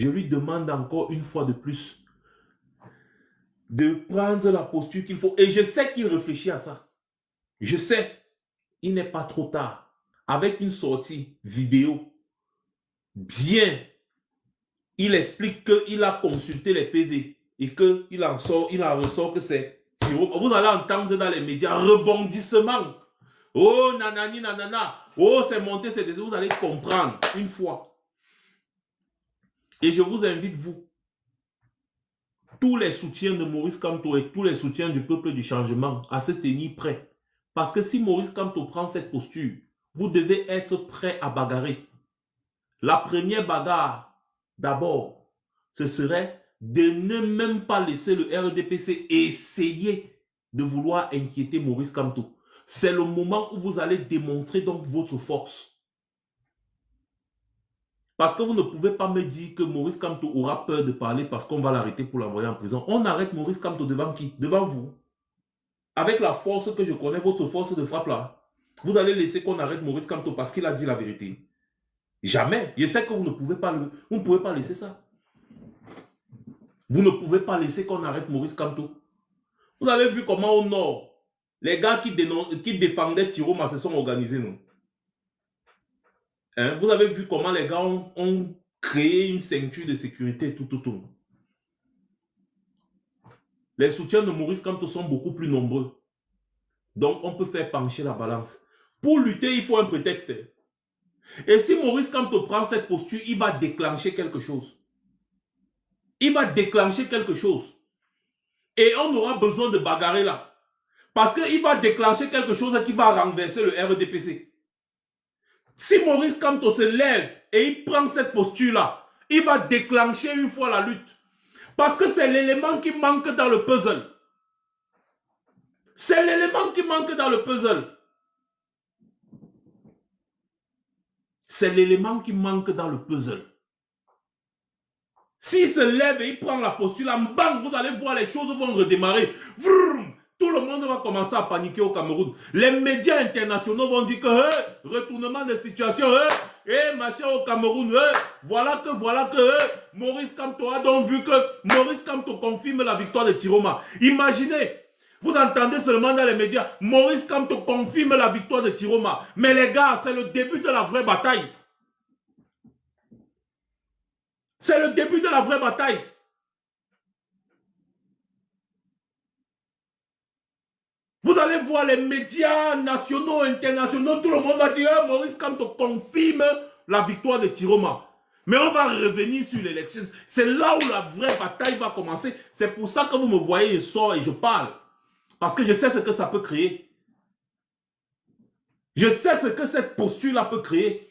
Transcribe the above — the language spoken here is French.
je lui demande encore une fois de plus de prendre la posture qu'il faut. Et je sais qu'il réfléchit à ça. Je sais, il n'est pas trop tard. Avec une sortie vidéo, bien, il explique qu'il a consulté les PV et qu'il en ressort que c'est Tiroma. Vous allez entendre dans les médias rebondissement. Oh, nanani, nanana. Oh, c'est monté, c'est descendu. Vous allez comprendre une fois. Et je vous invite, vous, tous les soutiens de Maurice Kamto et tous les soutiens du peuple du changement à se tenir prêts. Parce que si Maurice Kamto prend cette posture, vous devez être prêt à bagarrer. La première bagarre, d'abord, ce serait de ne même pas laisser le RDPC essayer de vouloir inquiéter Maurice Kamto. C'est le moment où vous allez démontrer donc votre force. Parce que vous ne pouvez pas me dire que Maurice Kamto aura peur de parler parce qu'on va l'arrêter pour l'envoyer en prison. On arrête Maurice Kamto devant qui? Devant vous. Avec la force que je connais, votre force de frappe là. Vous allez laisser qu'on arrête Maurice Kamto parce qu'il a dit la vérité. Jamais. Je sais que vous ne pouvez pas laisser ça. Vous ne pouvez pas laisser qu'on arrête Maurice Kamto. Vous avez vu comment au nord, les gars qui défendaient Tiroma se sont organisés, non? Hein? Vous avez vu comment les gars ont créé une ceinture de sécurité tout autour. Les soutiens de Maurice Kamto sont beaucoup plus nombreux. Donc, on peut faire pencher la balance. Pour lutter, il faut un prétexte. Et si Maurice Kamto prend cette posture, il va déclencher quelque chose. Il va déclencher quelque chose. Et on aura besoin de bagarrer là. Parce qu'il va déclencher quelque chose qui va renverser le RDPC. Si Maurice Kamto se lève et il prend cette posture-là, il va déclencher une fois la lutte. Parce que c'est l'élément qui manque dans le puzzle. C'est l'élément qui manque dans le puzzle. C'est l'élément qui manque dans le puzzle. S'il se lève et il prend la posture, là, bang, vous allez voir les choses vont redémarrer. Vroom, tout le monde va commencer à paniquer au Cameroun. Les médias internationaux vont dire que retournement de situation, machin au Cameroun, voilà que Maurice Kamto a donc vu que Maurice Kamto confirme la victoire de Tiroma. Imaginez, vous entendez seulement dans les médias, Maurice Kamto confirme la victoire de Tiroma. Mais les gars, c'est le début de la vraie bataille. C'est le début de la vraie bataille. Vous allez voir les médias nationaux, internationaux, tout le monde va dire Maurice Kamto confirme la victoire de Tiroma. Mais on va revenir sur l'élection. C'est là où la vraie bataille va commencer. C'est pour ça que vous me voyez, je sors et je parle. Parce que je sais ce que ça peut créer. Je sais ce que cette posture-là peut créer.